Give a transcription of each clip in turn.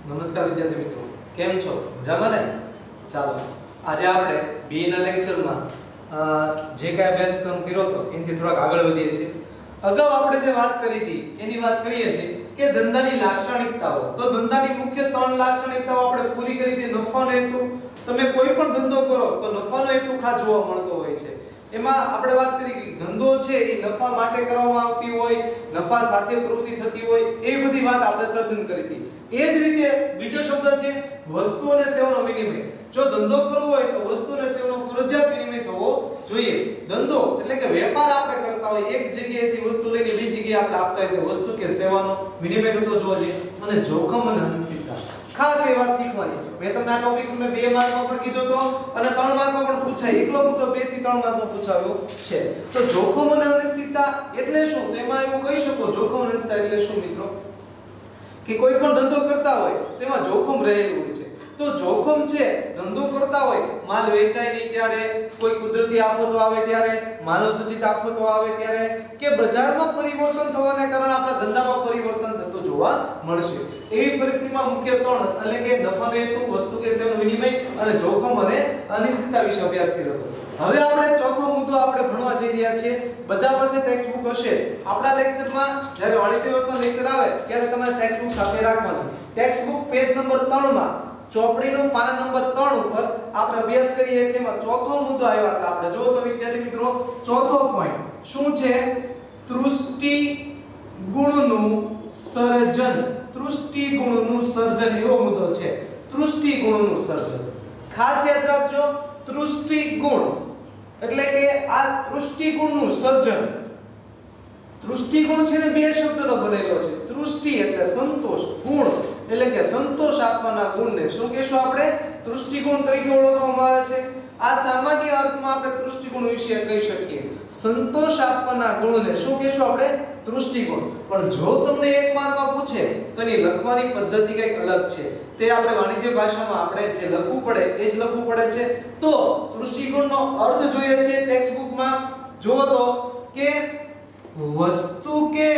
નમસ્કાર વિદ્યાર્થી મિત્રો, કેમ છો? મજામાં ને? ચાલો આજે આપણે BE ના લેક્ચરમાં જે કાંઈ અભ્યાસક્રમ કર્યો હતો એનાથી થોડાક આગળ વધીએ છીએ. અગાઉ આપણે જે વાત કરી હતી એની વાત કરીએ છીએ કે ધંધાની લાક્ષણિકતાઓ. તો ધંધાની મુખ્ય 3 લાક્ષણિકતાઓ આપણે પૂરી કરી હતી. નફાનો હેતુ, તમે કોઈ પણ ધંધો કરો તો નફાનો હેતુ ખાસ જોવા મળતો હોય છે. એમાં આપણે વાત કરી કે ધંધો છે એ નફા માટે કરવામાં આવતી હોય, નફા સાથે પ્રવૃત્તિ થતી હોય, એ બધી વાત આપણે સર્જન કરી હતી. એ જ રીતે બીજો શબ્દ છે વસ્તુ અને સેવાનો વિનિમય. જો ધંધો કરવો હોય તો વસ્તુ અને સેવાનો ફરજિયાત વિનિમય થવો જોઈએ. ધંધો એટલે કે વેપાર આપણે કરતા હોય, એક જગ્યાએથી વસ્તુ લઈને બીજી જગ્યાએ આપણે આપતા હોય તો વસ્તુ કે સેવાનો વિનિમય થતો જોવો જોઈએ. અને જોખમ અને અનિશ્ચિતતા, ખાસ એ વાત શીખવાની. મેં તમને આ ટોપિક તમને 2 માર્કમાં પણ કીધો તો અને 3 માર્કમાં પણ પૂછાય. એકલો મુદ્દો 2 થી 3 માર્કમાં પૂછાયો છે. તો જોખમ અને અનિશ્ચિતતા એટલે શું? તો એમાં એવું કહી શકો, જોખમ અને અનિશ્ચિતતા એટલે શું મિત્રો? કે કોઈ પણ ધંધો કરતા હોય તેમાં જોખમ રહેલું હોય છે. તો જોખમ છે, ધંધો કરતા હોય, માલ વેચાય નહીં ત્યારે, કોઈ કુદરતી આફતો આવે ત્યારે, માનવ સર્જિત આફતો આવે ત્યારે, કે બજારમાં પરિવર્તન થવાને કારણે આપણા ધંધામાં પરિવર્તન થતું જોવા મળશે. એવી પરિસ્થિતિમાં મુખ્ય 3 એટલે કે નફાનો હેતુ, વસ્તુ કે સેવાનો વિનિમય અને જોખમ અને અનિશ્ચિતતા વિશે અભ્યાસ કર્યો હતો. હવે આપણે ચોથો મુદ્દો આપણે ભણવા જઈ રહ્યા છીએ. બધા પાસે ટેક્સ્ટ બુક હશે. આપણા લેક્ચરમાં જ્યારે વાણિજ્ય વ્યવસ્થા લેક્ચર આવે ત્યારે તમારે ટેક્સ્ટ બુક સાથે રાખવાની. ટેક્સ્ટ બુક પેજ નંબર 3 માં ચોપડીનું પાના નંબર 3 ઉપર આપણે અભ્યાસ કરીએ છીએ. એમાં ચોથો મુદ્દો આવ્યો હતો. આપણે જો તો વિદ્યાર્થી મિત્રો, ચોથો પોઈન્ટ શું છે? તૃષ્ટિ ગુણનું સર્જન. તૃષ્ટિ ગુણનું સર્જન એવો મુદ્દો છે. તૃષ્ટિ ગુણનું સર્જન ખાસ યાદ રાખજો. તૃષ્ટિ ગુણ એટલે કે આ તૃષ્ટિ ગુણનું સર્જન. તૃષ્ટિ ગુણ છે ને 2 શબ્દનો બનેલો છે. તૃષ્ટિ એટલે સંતોષ, ગુણ એટલે કે સંતોષ આપવાના ગુણને શું કહેશું આપણે? તૃષ્ટિ ગુણ તરીકે ઓળખવામાં આવે છે. આ સામાન્ય અર્થમાં આપણે તૃષ્ટિ ગુણ વિશે કહી શકીએ. સંતોષ આપવાના ગુણને શું કહેશું આપણે? તૃષ્ટિ ગુણ. પણ જો તમને 1 માર્કમાં પૂછે તો એની લખવાની પદ્ધતિ કંઈક અલગ છે. તે આપણે વાણિજ્ય ભાષામાં આપણે જે લખવું પડે એ જ લખવું પડે છે. તો તૃષ્ટિ ગુણનો અર્થ જોઈએ છે ટેક્સ્ટ બુકમાં. જો તો કે વસ્તુ કે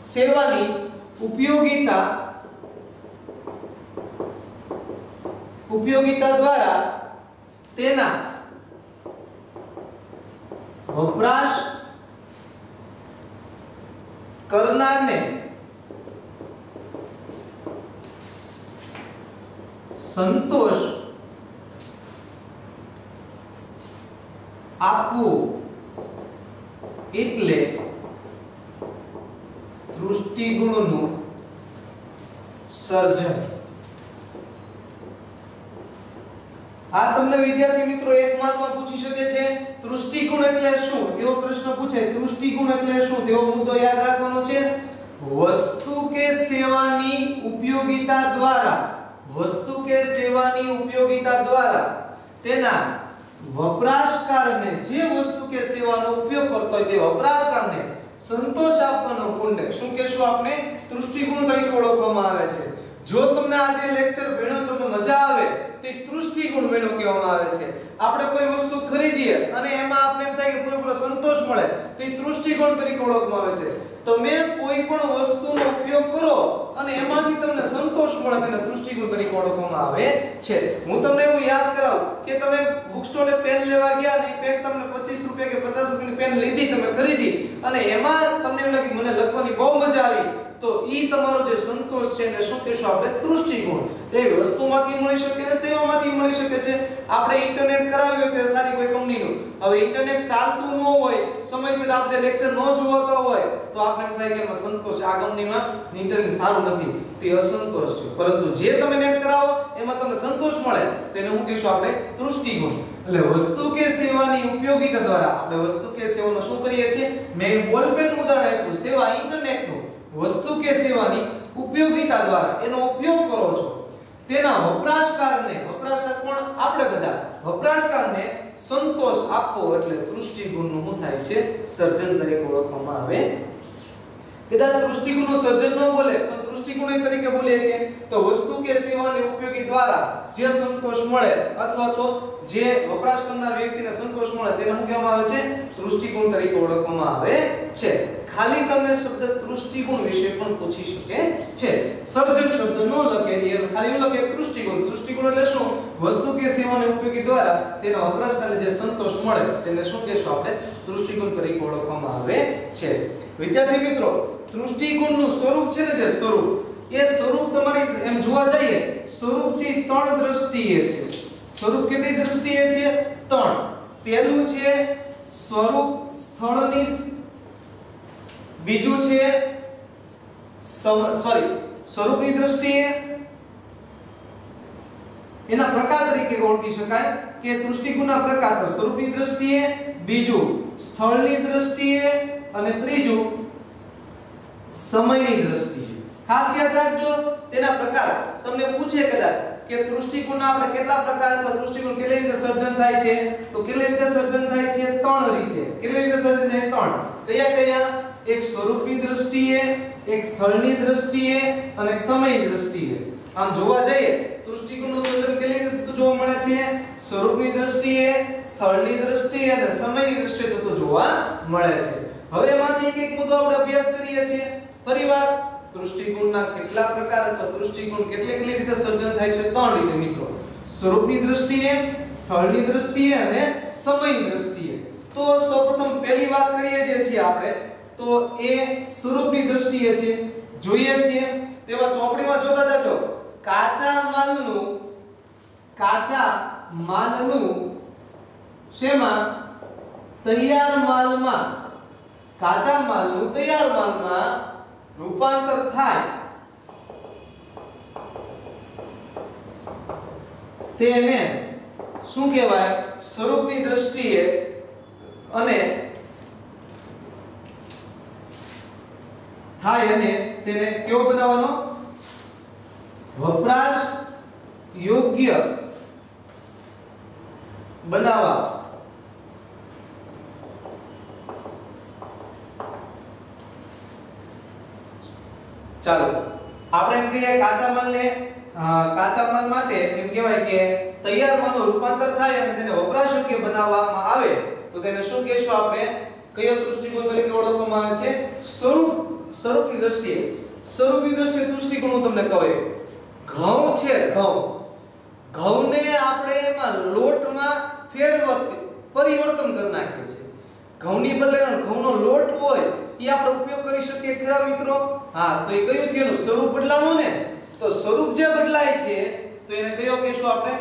સેવાની ઉપયોગિતા દ્વારા તેના વપરાશ કરનારને સંતોષ આપવું એટલે તૃષ્ટિ ગુણનું સર્જન. આ તમને વિદ્યાર્થી મિત્રો 1 માર્કમાં પૂછી શકે છે. તૃષ્ટિ ગુણ એટલે શું એવો પ્રશ્ન પૂછે. તૃષ્ટિ ગુણ એટલે શું તેવો મુદ્દો યાદ રાખવાનો છે. વસ્તુ કે સેવાની ઉપયોગિતા દ્વારા તેના વપરાશકારને, જે વસ્તુ કે સેવાનો ઉપયોગ કરતો હોય તે વપરાશકારને સંતોષ આપવાનો ગુણને શું કહેશું આપણે? તૃષ્ટિ ગુણ તરીકે ઓળખવામાં આવે છે. જો તમને આજે લેક્ચર ભણ્યો તમને મજા આવે તે તૃષ્ટિ ગુણ મેળો કહેવામાં આવે છે. આપણે કોઈ વસ્તુ ખરીદીએ અને એમાં આપણે એમ થાય કે પૂરેપૂરો સંતોષ મળે તો એ તૃષ્ટિ ગુણ તરીકે ઓળખવામાં આવે છે. તમે કોઈ પણ વસ્તુનો ઉપયોગ કરો અને એમાંથી તમને સંતોષ મળે તેને તૃષ્ટિ ગુણ તરીકે ઓળખવામાં આવે છે. હું તમને એવું યાદ કરાવું કે તમે બુક સ્ટોરે પેન લેવા ગયા અને પેન તમને 25 રૂપિયા કે 50 રૂપિયાની પેન લીધી, તમે ખરીદી અને એમાં તમને એમ લાગ્યું મને લખવાની બહુ મજા આવી, તો ઈ તમારો જે સંતોષ છે એને શું કહેશું આપણે? તૃષ્ટિ ગુણ. એ વસ્તુમાંથી મળી શકે ને સેવામાંથી મળી શકે છે. આપણે ઇન્ટરનેટ કરાવ્યું હોય તે સારી કોઈ કંપનીનું, હવે ઇન્ટરનેટ ચાલતું ન હોય, સમયસર આપણે લેક્ચર ન જોવાતા હોય તો આપણે એમ થાય કે એમાં સંતોષ, આ કંપનીમાં ઇન્ટરનેટ સારું નથી, તે અસંતોષ છે. પરંતુ જે તમે નેટ કરાવો એમાં તમને સંતોષ મળે તેને હું કહીશું આપણે તૃષ્ટિ ગુણ. એટલે વસ્તુ કે સેવાની ઉપયોગિતા દ્વારા આપણે વસ્તુ કે સેવાનો શું કરીએ છીએ? મેં બોલપેનનું ઉદાહરણ આપ્યું, સેવા ઇન્ટરનેટનું. વસ્તુ કે સેવાની ઉપયોગિતા દ્વારા એનો ઉપયોગ કરો છો, તેના વપરાશકારને, વપરાશક પણ આપણે બધા, વપરાશકારને સંતોષ આપવો એટલે તૃષ્ટિ ગુણનું શું થાય છે? સર્જન તરીકે ઓળખવામાં આવે કદાચ દૃષ્ટિકોણનું સર્જન ન બોલે પણ દૃષ્ટિકોણ તરીકે બોલીએ કે તો વસ્તુ કે સેવાને ઉપયોગી દ્વારા જે સંતોષ મળે અથવા તો જે વપરાશ કરનાર વ્યક્તિને સંતોષ મળે તેને શું કહેવામાં આવે છે? દૃષ્ટિકોણ તરીકે ઓળખવામાં આવે છે. ખાલી તમને શબ્દ દૃષ્ટિકોણ વિશે પણ પૂછી શકે છે. સર્જન શબ્દ ન લખે એ ખાલી શું લખે? દૃષ્ટિકોણ. દૃષ્ટિકોણ એટલે શું? વસ્તુ કે સેવાને ઉપયોગી દ્વારા તેના વપરાશકારને જે સંતોષ મળે તેને શું કહેશું આપણે? દૃષ્ટિકોણ તરીકે ઓળખવામાં આવે છે. વિદ્યાર્થી મિત્રો, દૃષ્ટિકોણનું સ્વરૂપ છે ને, જે સ્વરૂપ, એ સ્વરૂપ તમારી એમ જોવા જઈએ સ્વરૂપ છે 3 દ્રષ્ટિએ છે. સ્વરૂપ કેટલી દ્રષ્ટિએ છે? 3. પહેલું છે સ્વરૂપ સ્થળની, બીજું છે સ્વરૂપની દ્રષ્ટિએ એના પ્રકાર તરીકે ઓળખી શકાય કે દૃષ્ટિકોણના પ્રકાર તો સ્વરૂપની દ્રષ્ટિએ, બીજું સ્થળની દ્રષ્ટિએ અને ત્રીજું સમયની દ્રષ્ટિએ. ખાસ યાદ રાખજો તેના પ્રકાર. તમને પૂછે કદાચ કે દૃષ્ટિકોણના આપણે કેટલા પ્રકાર અથવા દૃષ્ટિકોણ કેટલી રીતે સર્જન થાય છે, તો કેટલી રીતે સર્જન થાય છે? 3 રીતે. કેટલી રીતે સર્જન થાય? 3. કયા કયા? એક સ્વરૂપની દ્રષ્ટિએ, એક સ્થળની દ્રષ્ટિએ અને એક સમયની દ્રષ્ટિએ. આમ જોવા જઈએ દૃષ્ટિકોણનું સર્જન કેટલી રીતે જોવા મળે છે? સ્વરૂપની દ્રષ્ટિએ, સ્થળની દ્રષ્ટિએ અને સમયની દ્રષ્ટિએ તો જોવા મળે છે. હવે એમાંથી એક મુદ્દો આપણે અભ્યાસ કરીએ છીએ. ફરીવાર દૃષ્ટિકોણના કેટલા પ્રકાર અથવા દૃષ્ટિકોણ કેટલી રીતે સર્જન થાય છે? 3 રીતે મિત્રો. સ્વરૂપની દ્રષ્ટિએ, સ્થળની દ્રષ્ટિએ અને સમયની દ્રષ્ટિએ. તો સૌપ્રથમ પહેલી વાત કરીએ જે છીએ આપણે તો એ સ્વરૂપની દ્રષ્ટિએ છે. જોઈએ છીએ તેમાં ચોપડીમાં જોતા જાજો. કાચા માલનું શેમાં? તૈયાર માલમાં. કાચા માલનું તૈયાર માલમાં રૂપાંતર થાય તેને શું કહેવાય? સ્વરૂપની દ્રષ્ટિએ અને થાય અને તેને કેવો બનાવવાનો? વપરાશ યોગ્ય બનાવવા. ચાલો આપણે એમ કહીએ કાચા માલ માટે એમ કહેવાય કે તૈયાર માલનું રૂપાંતર થાય અને તેને વપરાશ યોગ્ય બનાવવામાં આવે તો તેને શું કહેશું આપણે? કયો દૃષ્ટિકોણ તરીકે ઓળખવામાં આવે છે? સ્વરૂપની દ્રષ્ટિએ. સ્વરૂપની દ્રષ્ટિએ દૃષ્ટિકોણ હું તમને કહું. ઘઉં છે, ઘઉંને આપણે એમાં લોટમાં પરિવર્તન કરી નાખીએ છીએ. ઘઉંની બદલે ઘઉંનો લોટ હોય એ આપણે ઉપયોગ કરી શકીએ ખરા મિત્રો? હા, તો એ કયું થયું? સ્વરૂપ બદલાણું ને. તો સ્વરૂપ જે બદલાય છે તો એને કયો કહેશું આપણે?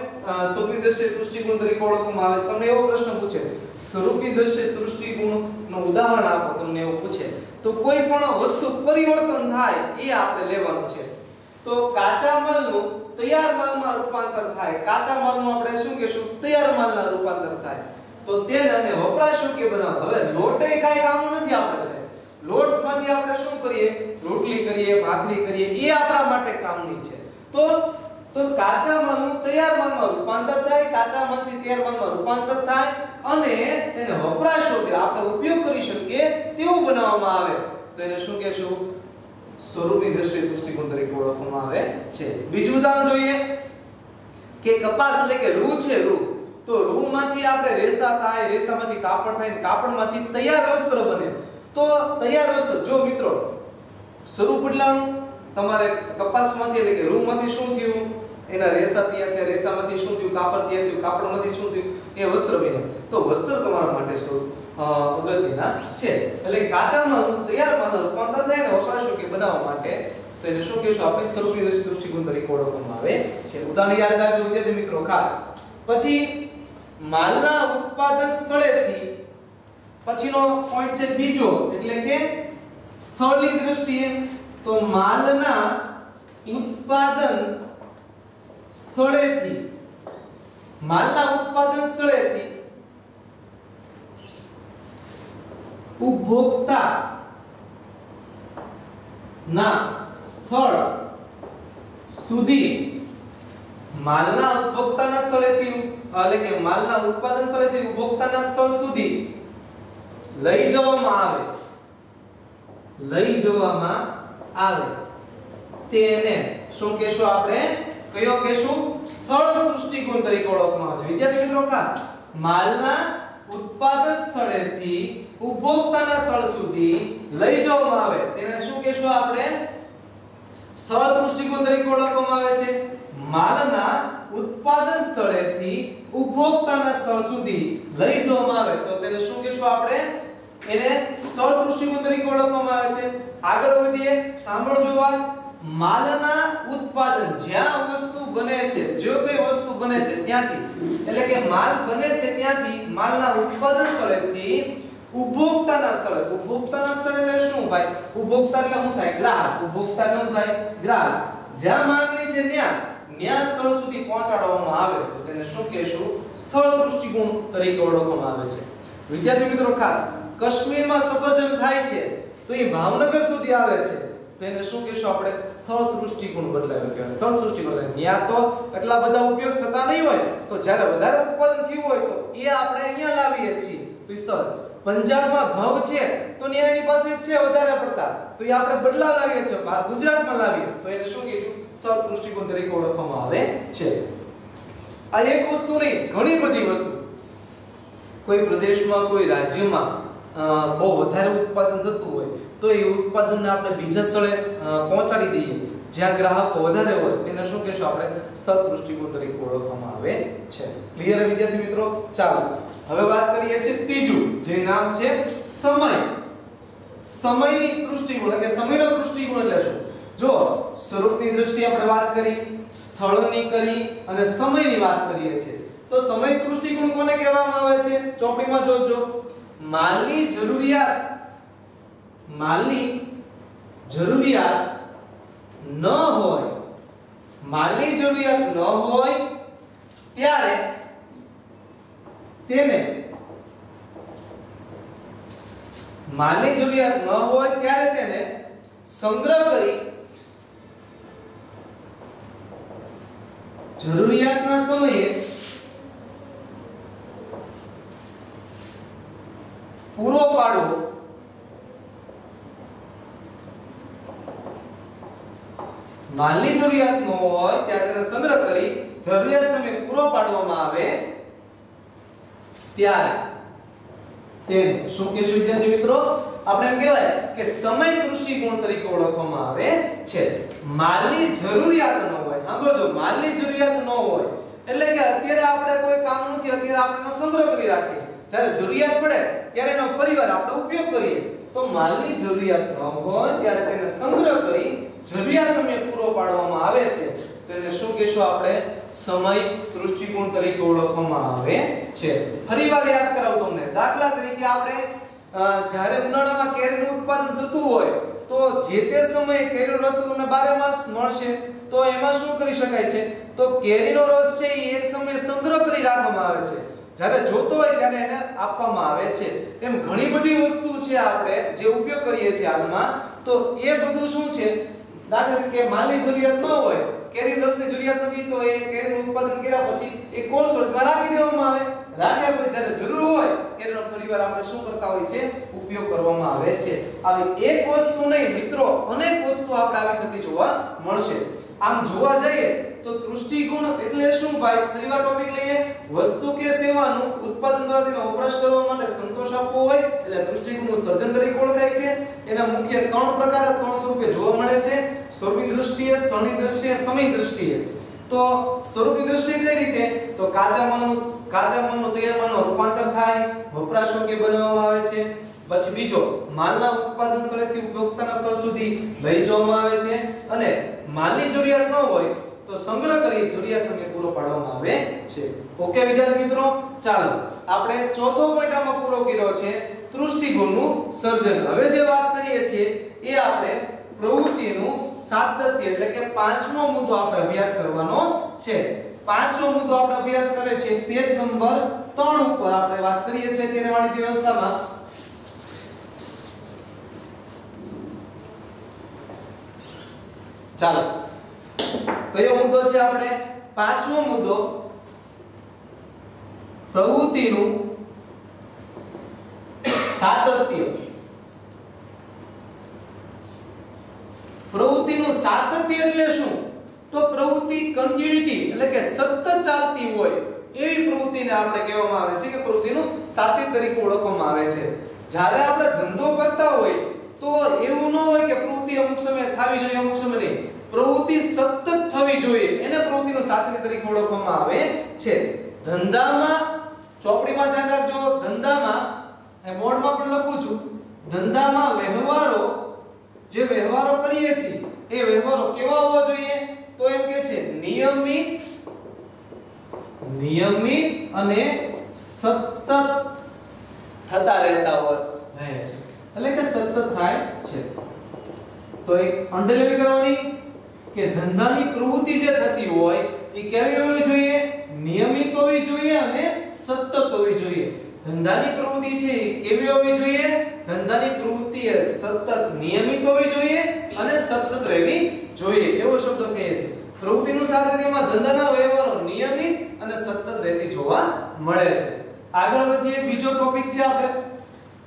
સ્વરૂપની દ્રષ્ટિએ દૃષ્ટિકોણ તરીકે ઓળખવામાં આવે. તમને એવો પ્રશ્ન પૂછે સ્વરૂપની દ્રષ્ટિએ દૃષ્ટિકોણનું ઉદાહરણ આપો, તમને એવું પૂછે તો કોઈ પણ વસ્તુ પરિવર્તન થાય એ આપણે લેવાનું છે. તો કાચા માલનું તૈયાર માલમાં રૂપાંતર થાય. કાચા માલનું આપણે શું કહેશું? તૈયાર માલના રૂપાંતર થાય. તો તેને અને વપરાશ યોગ્ય બનાવો. હવે લોટ એ કાઈ કામનો નથી આપણે સાહેબ. લોટમાંથી આપણે શું કરીએ? રોટલી કરીએ, ભાખરી કરીએ, એ આપણા માટે કામની છે. તો કાચા માલનું તૈયાર માલમાં રૂપાંતર થાય, કાચા માલથી તૈયાર માલમાં રૂપાંતર થાય અને તેને વપરાશ યોગ્ય આપણે ઉપયોગ કરી શકીએ તેવું બનાવવામાં આવે તો એને શું કહેશું? સ્વરૂપની દ્રષ્ટિએ દૃષ્ટિકોણ તરીકે ઓળખવામાં આવે છે. બીજું ઉદાહરણ જોઈએ કે કપાસ એટલે કે રૂ છે. તો રૂમાંથી આપણે રેસા થાય, રેસામાંથી કાપડ થાય, કાપડમાંથી તૈયાર વસ્ત્ર બને. તો તૈયાર વસ્ત્ર જો મિત્રો સ્વરૂપ બદલાણું તમારે કપાસમાંથી એટલે કે રૂમાંથી શું થયું? એના રેસા તૈયાર થયા, રેસામાંથી શું થયું? કાપડ તૈયાર થયું, કાપડમાંથી શું થયું? એ વસ્ત્ર બન્યા. તો વસ્ત્ર તમારા માટે સ્વરૂપ અગત્યના છે. એટલે કાચા માલનું તૈયાર માલનું રૂપાંતર થાય ને વપરાશ યોગ્ય બનાવવા માટે તો એને શું કહેશું? આપણે સ્વરૂપની દૃષ્ટિકોણ તરીકે ઓળખવામાં આવે છે. ઉદાહરણ યાદ રાખજો વિદ્યાર્થી મિત્રો ખાસ. પછી માલના ઉત્પાદન સ્થળેથી પછીનો પોઈન્ટ છે બીજો એટલે કે સ્થળની દ્રષ્ટિએ. તો માલના ઉત્પાદન સ્થળેથી ઉપભોક્તા ના સ્થળ સુધી માલના ઉપભોક્તાના સ્થળેથી એટલે કે માલના ઉત્પાદન સ્થળેથી ઉપભોક્તાના સ્થળ સુધી લઈ જવામાં આવે લઈ જવામાં આવે તેને શું કહેશું આપણે? કયો કહેશું? સ્થળ દૃષ્ટિકોણ તરીકે ઓળખવામાં આવે છે. વિદ્યાર્થી મિત્રો ખાસ માલના ઉત્પાદન સ્થળેથી ઉપભોક્તાના સ્થળ સુધી લઈ જવામાં આવે તેને શું કહેશું આપણે? સ્થળ દૃષ્ટિકોણ તરીકે ઓળખવામાં આવે છે. માલના ઉત્પાદન સ્થળેથી ઉપભોક્તાના સ્થળ સુધી લઈ જવામાં આવે તો તેને શું કહેશું આપણે? એને સ્થળ દૃષ્ટિકોણ તરીકે ઓળખવામાં આવે છે. આગળ વધીએ, સાંભળજો વાત. માલના ઉત્પાદન, જ્યાં વસ્તુ બને છે, જો કોઈ વસ્તુ બને છે ત્યાંથી, એટલે કે માલ બને છે ત્યાંથી માલના ઉત્પાદન સ્થળેથી ઉપભોક્તાના સ્થળે, ઉપભોક્તાના સ્થળે એટલે શું ભાઈ? ઉપભોક્તા એટલે શું થાય? ગ્રાહક. ઉપભોક્તા એટલે શું થાય? ગ્રાહક. જ્યાં માંગણી છે ત્યાં સ્થળ સુધી પહોંચાડવામાં આવે તો તેને શું કહેશું? સ્થળ દૃષ્ટિકોણ તરીકે ઓળખવામાં આવે છે. વિદ્યાર્થી મિત્રો ખાસ કાશ્મીરમાં સફરજન થાય છે તો એ ભાવનગર સુધી આવે છે તો એને શું કહેશું આપણે? સ્થળ દૃષ્ટિકોણ બદલાયો કહેવાય. સ્થળ દૃષ્ટિકોણ એટલે ત્યાં તો એટલા બધા ઉપયોગ થતા નહીં હોય તો જ્યારે વધારે ઉત્પાદન થયું હોય તો એ આપણે અહીંયા લાવીએ છીએ તો એ સ્થળ. પંજાબમાં ઘઉં છે તો ત્યાં એની પાસે છે વધારે પડતા તો એ આપણે બદલાવ લાવીએ છીએ, ગુજરાતમાં લાવીએ તો એને શું કહેશું? સ્થળ દૃષ્ટિકોણ તરીકે ઓળખવામાં આવે છે. આ એક વસ્તુ નહીં, ઘણી બધી વસ્તુ. કોઈ પ્રદેશમાં, કોઈ રાજ્યમાં બહુ વધારે ઉત્પાદન થતું હોય તો એ ઉત્પાદનને આપણે બીજા સ્થળે પહોંચાડી દઈએ જ્યાં ગ્રાહકો વધારે હોય એને શું કહેશું આપણે? સ્થળ દૃષ્ટિકોણ તરીકે ઓળખવામાં આવે છે. ક્લિયર વિદ્યાર્થી મિત્રો? ચાલો હવે વાત કરીએ છીએ ત્રીજું, જે નામ છે સમય. સમયની દૃષ્ટિકોણ એટલે કે સમયનો દૃષ્ટિકોણ એટલે શું? જો સ્વરૂપની દ્રષ્ટિએ આપણે વાત કરી, સ્થળની કરી અને સમયની વાત કરીએ છીએ તો સમય દૃષ્ટિકોણ કોને કહેવામાં આવે છે? ચોપડીમાં જોજો. માલની જરૂરિયાત ન હોય, માલની જરૂરિયાત ન હોય ત્યારે તેને સંગ્રહ કરી જરૂરિયાતના સમયે પૂરો પાડવો માલની જરૂરિયાત ન હોય ત્યારે તેને સંગ્રહ કરી જરૂરિયાત સમયે પૂરો પાડવામાં આવે ત્યારે તેને શું કહેશું વિદ્યાર્થી મિત્રો? આપણે એમ કહેવાય કે સમય દૃષ્ટિકોણ તરીકે ઓળખવામાં આવે છે. માલની જરૂરિયાત ન હોય, સાંભળજો, માલની જરૂરિયાત ન હોય એટલે કે અત્યારે આપણે કોઈ કામ નથી, અત્યારે આપણે એનો સંગ્રહ કરી રાખીએ, જ્યારે જરૂરિયાત પડે ત્યારે એનો ફરીવાર આપણે ઉપયોગ કરીએ તો માલની જરૂરિયાત ન હોય ત્યારે તેને સંગ્રહ કરી જરૂરિયાત સમયે પૂરો પાડવામાં આવે છે તો એને શું કહેશું આપણે? સમય દૃષ્ટિકોણ તરીકે ઓળખવામાં આવે છે. ફરીવાર યાદ કરાવું તમને. દાખલા તરીકે આપણે જ્યારે ઉનાળામાં કેરીનું ઉત્પાદન થતું હોય તો જે તે સમયે કેરીનો રસ તો તમને 12 માસ મળશે તો એમાં શું કરી શકાય છે? તો કેરીનો રસ છે એ એક સમયે સંગ્રહ કરી રાખવામાં આવે છે, જ્યારે જોતો હોય ત્યારે એને આપવામાં આવે છે. એમ ઘણી બધી વસ્તુ છે આપણે જે ઉપયોગ કરીએ છીએ હાલમાં તો એ બધું શું છે? દાખલા તરીકે માલની જરૂરિયાત ન હોય, કેરી રસની જરૂરિયાત નથી તો એ કેરીનું ઉત્પાદન કર્યા પછી એ કોલ્ડ સ્ટોરેજમાં રાખી દેવામાં આવે. રાખ્યા પછી જ્યારે જરૂર હોય કેરીનો ફરીવાર આપણે શું કરતા હોય છે? ઉપયોગ કરવામાં આવે છે. આવી એક વસ્તુ નહીં મિત્રો, અનેક વસ્તુ આપણે આવી થતી જોવા મળશે. આમ જોવા જઈએ તો દૃષ્ટિકોણ એટલે શું ભાઈ? ફરીવાર ટોપિક લઈએ. વસ્તુ કે સેવાનું ઉત્પાદન દ્વારા તેનો વપરાશ કરવા માટે સંતોષ આપવો હોય એટલે દૃષ્ટિકોણનું સર્જન તરીકે ઓળખાય છે. એના મુખ્ય 3 પ્રકાર, 3 સ્વરૂપે જોવા મળે છે: સ્વરૂપની દ્રષ્ટિએ, સ્થળની દ્રષ્ટિએ, સમયની દ્રષ્ટિએ. તો સ્વરૂપની દ્રષ્ટિએ કઈ રીતે? તો કાચા માલનું તૈયાર માલનું રૂપાંતર થાય, વપરાશ યોગ્ય બનાવવામાં આવે છે. પછી બીજો, માલના ઉત્પાદન સ્થળેથી ઉપભોક્તાના સ્થળ સુધી લઈ જવામાં આવે છે અને માલની જરૂરિયાત ન હોય તો સંગ્રહ કરી જરૂરિયાત સમયે પૂરો પાડવામાં આવે છે. ઓકે વિદ્યાર્થી મિત્રો, ચાલો આપણે ચોથો પોઈન્ટ આમાં પૂરો કર્યો છે, દૃષ્ટિકોણનું સર્જન. હવે જે વાત કરીએ છીએ એ આપણે પ્રવૃત્તિનું સાતત્ય એટલે કે પાંચમો મુદ્દો આપણે અભ્યાસ કરવાનો છે. પાંચમો મુદ્દો આપણે અભ્યાસ કરે છે પેજ નંબર 3 ઉપર આપણે વાત કરીએ છીએ ત્યારે વાણિજ્ય વ્યવસ્થામાં. ચાલો કયો મુદ્દો છે આપણે? પાંચમો મુદ્દો પ્રવૃત્તિનું સાતત્ય. પ્રવૃત્તિનું સાતત્ય એટલે શું? તો પ્રવૃત્તિ કન્ટિન્યુટી એટલે કે સતત ચાલતી હોય એવી પ્રવૃત્તિને આપણે કહેવામાં આવે છે કે પ્રવૃત્તિનું સાતત્ય તરીકે ઓળખવામાં આવે છે. જ્યારે આપણે ધંધો કરતા હોય તો એવું ન હોય કે પ્રવૃત્તિ અમુક સમયે થવી જોઈએ અમુક સમયે નહીં. પ્રવૃત્તિ સતત થવી જોઈએ એને પ્રવૃત્તિનું સાતત્ય તરીકે ઓળખવામાં આવે છે. ધંધામાં ચોપડીમાં ધ્યાન રાખજો, ધંધામાં બોર્ડમાં પણ લખું છું, ધંધામાં વ્યવહારો જે વ્યવહારો કરીએ છીએ એ વ્યવહારો કેવા હોવા જોઈએ? તો એમ કે છે નિયમિત અને સતત થતા રહેતા હોય રહે છે એટલે કે સતત થાય છે. તો એક અંડરલાઈન કરવાની કે ધંધાની પ્રવૃત્તિ જે થતી હોય એ કેવી હોવી જોઈએ? નિયમિત હોવી જોઈએ અને સતત હોવી જોઈએ. ધંધાની પ્રવૃત્તિ છે કેવી હોવી જોઈએ? ધંધાની પ્રવૃત્તિ સતત નિયમિત હોવી જોઈએ અને સતત રહેવી જોઈએ એવો શબ્દ કહે છે. પ્રવૃત્તિનું સાતત્યમાં ધંધાના વ્યવહારો નિયમિત અને સતત રહેતી જોવા મળે છે. આગળ વધીએ, બીજો ટોપિક છે આપણે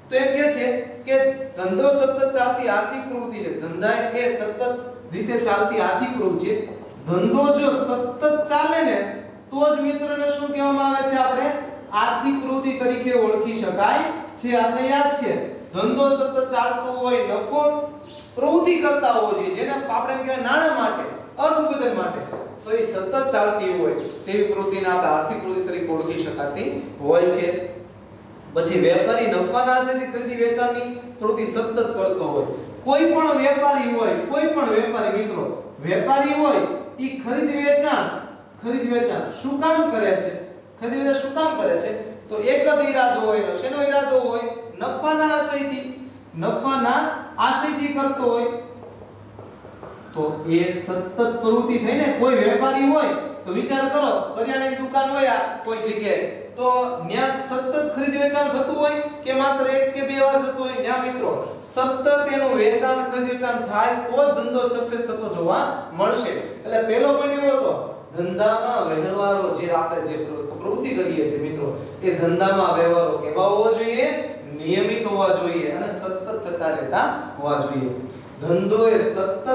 તો એમ કે છે કે ધંધો સતત ચાલતી આર્થિક પ્રવૃત્તિ છે. ધંધા એ સતત રીતે ચાલતી આર્થિક પ્રવૃત્તિ છે. ધંધો જો સતત ચાલે ને તો જ મિત્રોને શું કહેવામાં આવે છે? આપણે આર્થિક પ્રવૃત્તિ તરીકે ઓળખી શકાય છે. આપણે યાદ છે ધંધો સતત ચાલતો હોય, નફો પ્રવૃત્તિ કરતા હોવો જોઈએ જેને આપણે કહેવાય નાણાં માટે, અર્થઘટન માટે, તો એ સતત ચાલતી હોય તેવી પ્રવૃત્તિને આપણે આર્થિક પ્રવૃત્તિ તરીકે ઓળખી શકાતી હોય છે. પછી વેપારી નફાના આશયથી ખરીદી વેચાણની પ્રવૃત્તિ સતત કરતો હોય. કોઈ પણ વેપારી હોય, કોઈ પણ વેપારી મિત્રો વેપારી હોય એ ખરીદી વેચાણ શું કામ કરે છે? ખરીદી વેચાણ શું કામ કરે છે? તો એક જ ઈરાદો હોય. શેનો ઈરાદો હોય? નફાના આશયથી કરતો હોય. તો એ સતત પ્રવૃત્તિ થઈને કોઈ વેપારી હોય તો વિચાર કરો, કરિયાણાની દુકાન હોય કોઈ જગ્યાએ તો ત્યાં સતત ખરીદી વેચાણ થતું હોય કે માત્ર એક કે બે વાર થતું હોય? ત્યાં મિત્રો સતત એનું વેચાણ ખરીદી વેચાણ થાય તો જ ધંધો સક્સેસ થતો જોવા મળશે. એટલે પહેલો પોઈન્ટ એવો હતો ધંધામાં વ્યવહારો જે આપણે જે પ્રવૃત્તિ કરીએ છીએ મિત્રો એ ધંધામાં વ્યવહારો કેવા હોવા જોઈએ? નિયમિત હોવા જોઈએ અને સતત થતા રહેતા હોવા જોઈએ. ધંધો એ સતત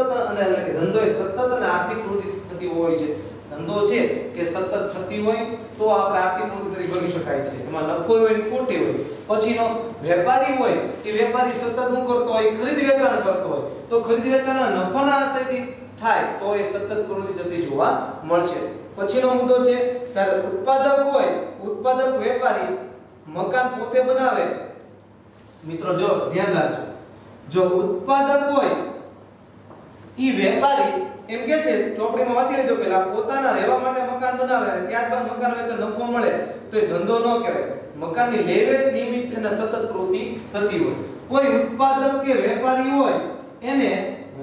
અને આર્થિક પ્રવૃત્તિ થતી હોય છે. ધંધો છે કે સતત થતી હોય તો આપણે આર્થિક પ્રવૃત્તિ તરીકે ગણી શકાય છે. એમાં નફો હોય ને ખોટી હોય. પછીનો વેપારી હોય એ વેપારી સતત શું કરતો હોય? ખરીદી વેચાણ કરતો હોય તો ખરીદી વેચાણના નફાના આશયથી થાય તો એ સતત પ્રવૃત્તિ થતી જોવા મળશે. પછીનો મુદ્દો છે જ્યારે ઉત્પાદક વેપારી મકાન પોતે બનાવે. મિત્રો જો ધ્યાન રાખજો, જો ઉત્પાદક હોય ઈ વેપારી એમ કે છે ચોપડીમાં વાંચી લેજો પહેલા પોતાના રહેવા માટે મકાન બનાવે અને ત્યારબાદ મકાન વેચે નફો મળે તો એ ધંધો ન કહેવાય. મકાનની લેવેચ નિયમિત અને સતત પ્રવૃત્તિ થતી હોય. કોઈ ઉત્પાદક કે વેપારી હોય એને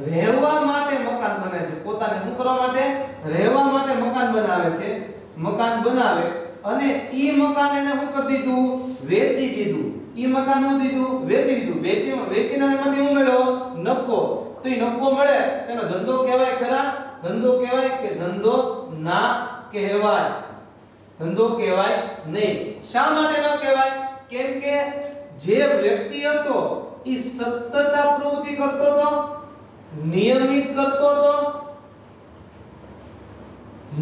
રહેવા માટે મકાન બને છે. પોતાને શું કરવા માટે? રહેવા માટે મકાન બનાવે છે. મકાન બનાવે અને ઈ મકાન એને શું કરી દીધું? વેચી દીધું. ઈ મકાન શું દીધું? વેચી દીધું. વેચીને એમાંથી શું મળ્યો? નફો. તો ઈ નફો મળે તેનો ધંધો કહેવાય ખરા? ધંધો કહેવાય કે ધંધો ના કહેવાય? ધંધો કહેવાય નહીં. શા માટે ન કહેવાય? કેમ કે જે વ્યક્તિ હતો ઈ સતત આ પ્રવૃત્તિ કરતો હતો, નિયમિત કરતો હતો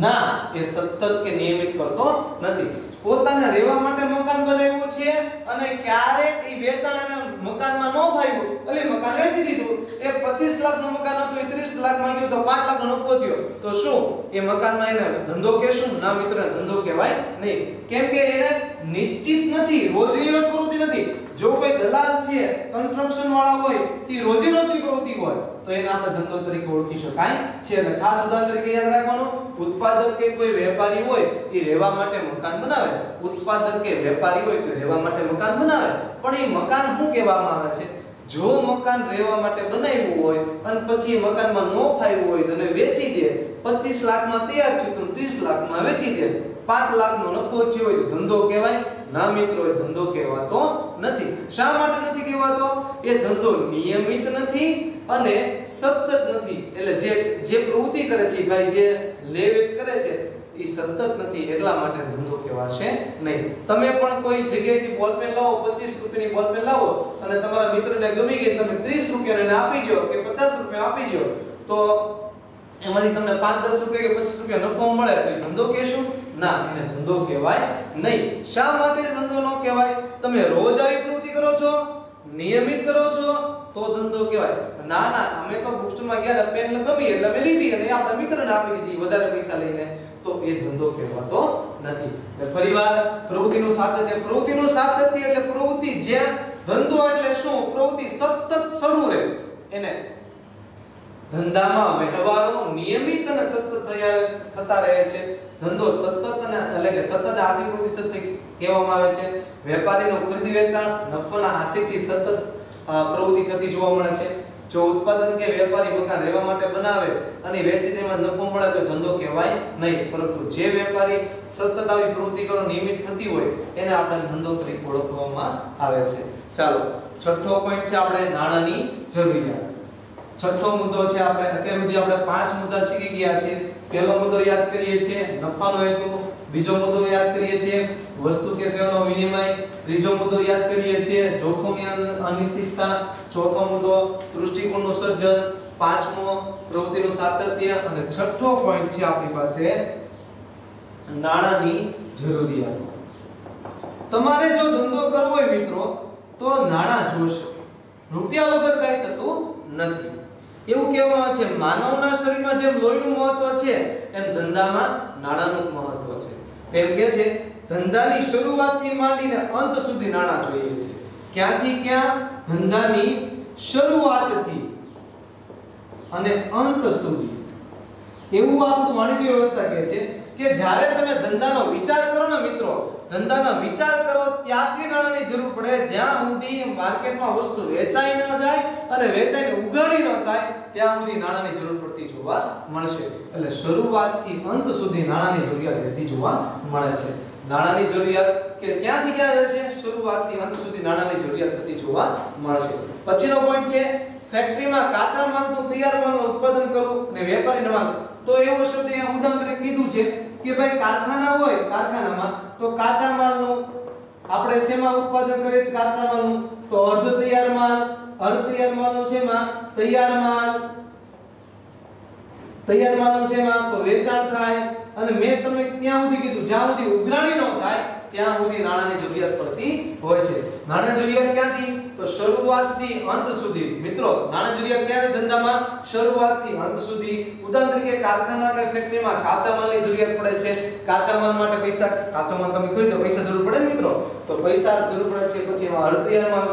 ના, એ સતત કે નિયમિત કરતો નથી. પોતાને રહેવા માટે મકાન બનાવ્યું છે અને ક્યારેક ઈ વેચાણ અને મકાનમાં ન ભાવ્યું એટલે મકાન વેચી દીધું. એ 25 લાખનું મકાન હતું એ 30 લાખમાં ગયું તો 5 લાખનો નફો થયો તો શું એ મકાનમાં એને ધંધો કહેશું? ના મિત્રો, ધંધો કહેવાય નહીં. કેમ કે એને નિશ્ચિત નથી, રોજીરોટી પ્રવૃત્તિ નથી. જો કોઈ દલાલ છે, કન્સ્ટ્રક્શન વાળા હોય તે રોજીરોટી પ્રવૃત્તિ હોય તો એને આપણે ધંધો તરીકે ઓળખી શકાય છે. એટલે ખાસ ઉદાહરણ તરીકે યાદ રાખવાનું, ઉત્પાદક કે કોઈ વેપારી હોય એ રહેવા માટે મકાન બનાવે. ઉત્પાદક કે વેપારી હોય તો રહેવા માટે મકાન બનાવે. પણ એ મકાન શું કહેવામાં આવે છે? જો મકાન રહેવા માટે બનાવ્યું હોય અને પછી એ મકાનમાં ન ફાવ્યું હોય તો એને વેચી દે, 25 લાખમાં તૈયાર થયું તો 30 લાખમાં વેચી દે, 5 લાખનો નફો થયો હોય તો ધંધો કહેવાય? ના મિત્રો, એ ધંધો કહેવાતો નથી. શા માટે નથી કહેવાતો? એ ધંધો નિયમિત નથી અને સતત નથી. એટલે જે પ્રવૃત્તિ કરે છે ભાઈ, જે લેવેચ કરે છે એ સતત નથી, એટલા માટે ધંધો કહેવાશે નહીં. તમે પણ કોઈ જગ્યાએથી બોલપેન લાવો, 25 રૂપિયાની બોલપેન લાવો અને તમારા મિત્રને ગમી ગઈ, તમે 30 રૂપિયાને આપી દો કે 50 રૂપિયા આપી દો તો તો એમાંથી તમને 5-10 રૂપિયા કે 25 રૂપિયા નફો મળે તો ધંધો કહેશું? ના, એને ધંધો કહેવાય નહીં. શા માટે ધંધો ન કહેવાય? તમે રોજ આવી પ્રવૃત્તિ કરો છો, નિયમિત કરો છો તો ધંધો કહેવાય. ના ના, અમે તો બુક સ્ટોરમાં ગયા, પેન ગમી એટલે અમે લીધી અને આપણા મિત્રને આપી દીધી વધારે પૈસા લઈને, તો એ ધંધો કહેવાતો નથી. ફરીવાર પ્રવૃત્તિનું સાતત્ય. પ્રવૃત્તિનું સાતત્ય એટલે પ્રવૃત્તિ જ્યાં ધંધો એટલે શું? પ્રવૃત્તિ સતત શરૂ રહે, એને ધંધામાં વ્યવહારો નિયમિત અને સતત થતા રહે છે. ધંધો સતત અને એટલે કે સતત આર્થિક પ્રવૃત્તિ કહેવામાં આવે છે. વેપારીનું ખરીદ વેચાણ નફાના આશયથી સતત પ્રવૃત્તિ થતી જોવા મળે છે. જો ઉત્પાદન કે વેપારી મકાન રહેવા માટે બનાવે અને વેચી તેમાં નફો મળે તો ધંધો કહેવાય નહીં. પરંતુ જે વેપારી સતત આવી પ્રવૃત્તિ કરો નિયમિત થતી હોય એને આપણે ધંધો તરીકે ઓળખવામાં આવે છે. ચાલો, છઠ્ઠો પોઈન્ટ છે આપણે નાણાંની જરૂરિયાત. છઠ્ઠો મુદ્દો છે આપણે અત્યાર સુધી આપણે 5 મુદ્દા શીખી ગયા છે. પહેલો મુદ્દો યાદ કરીએ છીએ નફાનો હેતુ, બીજો મુદ્દો યાદ કરીએ છીએ વસ્તુ કે સેવાનો વિનિમય, ત્રીજો મુદ્દો યાદ કરીએ છીએ જોખમની અનિશ્ચિતતા, ચોથો મુદ્દો દૃષ્ટિકોણનું સર્જન, પાંચમો પ્રવૃત્તિનું સાતત્ય અને છઠ્ઠો પોઈન્ટ છે આપણી પાસે નાણાંની જરૂરિયાત. તમારે જો ધંધો કરવો હોય મિત્રો તો નાણાં જોશે. રૂપિયા વગર કાંઈ થતું નથી. એવું કહેવામાં આવે છે માનવના શરીરમાં જેમ લોહીનું મહત્વ છે એમ ધંધામાં નાણાંનું મહત્વ છે. તેમ કે છે ધંધાની શરૂઆતથી માંડીને અંત સુધી નાણાં જોઈએ છે. ક્યાંથી ક્યાં? ધંધાની શરૂઆતથી અને અંત સુધી. એવું આપણું વાણિજ્ય વ્યવસ્થા કહે છે કે જ્યારે તમે ધંધાનો વિચાર કરો ને મિત્રો, ધંધાનો વિચાર કરો ત્યારથી નાણાંની જરૂર પડે. જ્યાં સુધી માર્કેટમાં વસ્તુ વેચાઈ ન જાય અને વેચાઈને ઉઘાડી ન થાય ત્યાં સુધી નાણાંની જરૂર પડતી જોવા મળશે. એટલે શરૂઆતથી અંત સુધી નાણાંની જરૂરિયાત રહેતી જોવા મળે છે. નાણાંની જરૂરિયાત કે ક્યાંથી ક્યાં રહેશે? શરૂઆતથી અંત સુધી નાણાંની જરૂરિયાત થતી જોવા મળશે. પછીનો પોઈન્ટ છે ફેક્ટરીમાં કાચા માલનું તૈયાર માલનું ઉત્પાદન કરવું અને વેપારીનો માલ. તો એવો શબ્દ અહીંયા ઉદાહરણ તરીકે કીધું છે કે ભાઈ કારખાના હોય, કારખાનામાં તો કાચા માલનું આપણે શેમાં ઉત્પાદન કરીએ છીએ? કાચા માલનું. તો અર્ધ તૈયાર માલ, અર્ધ તૈયાર માલનું શેમાં? તૈયાર માલ. તૈયાર માલનું શેમાં? તો વેચાણ થાય. અને મેં તમને ત્યાં સુધી કીધું જ્યાં સુધી ઉઘરાણી ન થાય ત્યાં સુધી નાણાંની જરૂરિયાત પડતી હોય છે. નાણાંની જરૂરિયાત ક્યાંથી? તો શરૂઆતથી અંત સુધી. મિત્રો નાણાંની જરૂરિયાત ક્યારે ધંધામાં? શરૂઆતથી અંત સુધી. ઉદાહરણ તરીકે કારખાના કે ફેક્ટરીમાં કાચા માલની જરૂરિયાત પડે છે. કાચા માલ માટે પૈસા, કાચો માલ તમે ખરીદો પૈસા જરૂર પડે ને મિત્રો, તો પૈસા જરૂર પડે છે. પછી એમાં અર્ધ તૈયાર માલ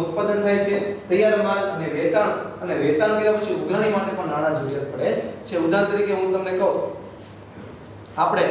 ઉત્પાદન થાય છે, તૈયાર માલ અને વેચાણ કર્યા પછી ઉઘરાણી માટે પણ નાણાં જરૂરિયાત પડે છે. ઉદાહરણ તરીકે હું તમને કહું, આપણે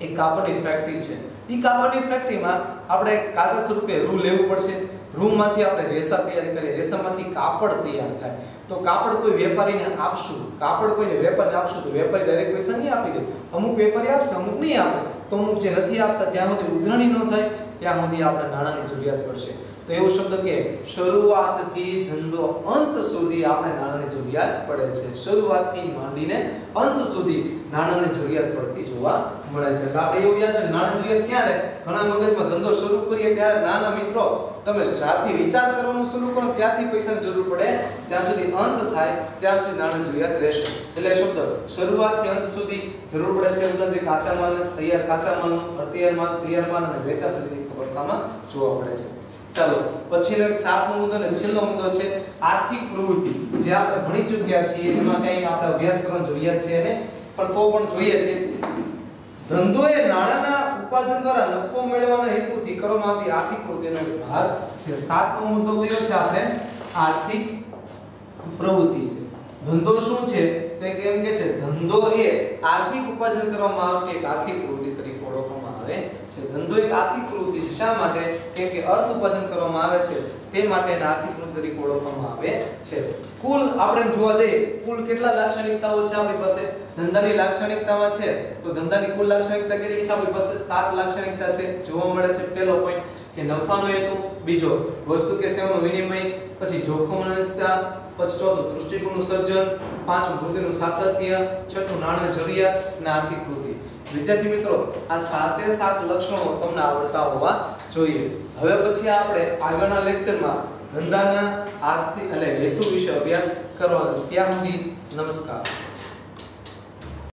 એક કાપડની ફેક્ટરી છે. ઈ કાપડની ફેક્ટરીમાં આપણે કાચા સ્વરૂપે રૂ લેવું પડશે. રૂમાંથી આપણે રેસા તૈયાર કરીએ, રેસામાંથી કાપડ તૈયાર થાય. તો કાપડ કોઈ વેપારીને આપશું, કાપડ કોઈને વેપારીને આપશું તો વેપારી ડાયરેક્ટ પૈસા નહીં આપી દે. અમુક વેપારી આપશે, અમુક નહીં આપે. તો અમુક જે નથી આપતા જ્યાં સુધી ઉઘરાણી ન થાય ત્યાં સુધી આપણે નાણાંની જરૂરિયાત પડશે. તો એવો શબ્દ કે શરૂઆતથી ધંધો અંત સુધી આપણે નાણાંની જરૂરિયાત પડે છે. શરૂઆતથી માંડીને અંત સુધી નાણાંની જરૂરિયાત પડતી જોવા મળે છે. એટલે આપણે એવું યાદ રાખીએ નાણાંની જરૂરિયાત ક્યારે? ઘણા મગજમાં ધંધો શરૂ કરીએ ત્યારે નાના મિત્રો તમે જ્યારથી વિચાર કરવાનું શરૂ કરો ત્યારથી પૈસાની જરૂર પડે, જ્યાં સુધી અંત થાય ત્યાં સુધી નાણાંની જરૂરિયાત રહેશે. એટલે શબ્દ શરૂઆતથી અંત સુધી જરૂર પડે છે. ઉદાહરણ કાચા માલ, તૈયાર કાચા માલ, તૈયાર માલ અને વેચાણ સુધીની તબક્કામાં જોવા મળે છે. ચાલો પછીનો એક સાતમો મુદ્દો અને છેલ્લો મુદ્દો છે આર્થિક પ્રવૃત્તિ. જે આપણે ભણી ચૂક્યા છીએ એમાં કઈ આપણે અભ્યાસ કરવાનો જરૂરિયાત છે ને, પણ તો પણ જોઈએ છે. ધંધો એ નાણાંના ઉપાર્જન દ્વારા નફો મેળવવાના હેતુથી કરવામાં આવતી આર્થિક પ્રવૃત્તિનો એક ભાગ છે. સાતમો મુદ્દો કયો છે? આપણે આર્થિક પ્રવૃત્તિ છે. ધંધો શું છે? તો એક એમ કે છે ધંધો એ આર્થિક ઉપાર્જન કરવામાં આવતી એક આર્થિક પ્રવૃત્તિ તરીકે ઓળખવામાં આવે છે. ધંધો એક આર્થિક પ્રવૃત્તિ છે. શા માટે? કેમ કે અર્થ ઉપાર્જન કરવામાં આવે છે તે માટે આર્થિક પ્રવૃત્તિ તરીકે ઓળખવામાં આવે છે. કુલ આપણે જોવા જઈએ કુલ કેટલા લાક્ષણિકતાઓ છે આપણી પાસે? ધંધાની લાક્ષણિકતામાં છે તો ધંધાની કુલ લાક્ષણિકતા કેટલી છે આપણી પાસે? 7 લાક્ષણિકતા છે જોવા મળે છે. પહેલો પોઈન્ટ કે નફાનો હેતુ, બીજો વસ્તુ કે સેવાનો વિનિમય, પછી જોખમની અનિશ્ચિતતા, પછી ચોથું દૃષ્ટિકોણનું સર્જન, પાંચમું પ્રવૃત્તિનું સાતત્ય, છઠ્ઠું નાણાંની જરૂરિયાત અને આર્થિક પ્રવૃત્તિ. વિદ્યાર્થી મિત્રો આ 7 લક્ષણો તમને આવડતા હોવા જોઈએ. હવે પછી આપણે આગળના લેક્ચરમાં ધંધાના આર્થિક એટલે હેતુ વિશે અભ્યાસ કરવાનો. ત્યાં સુધી નમસ્કાર.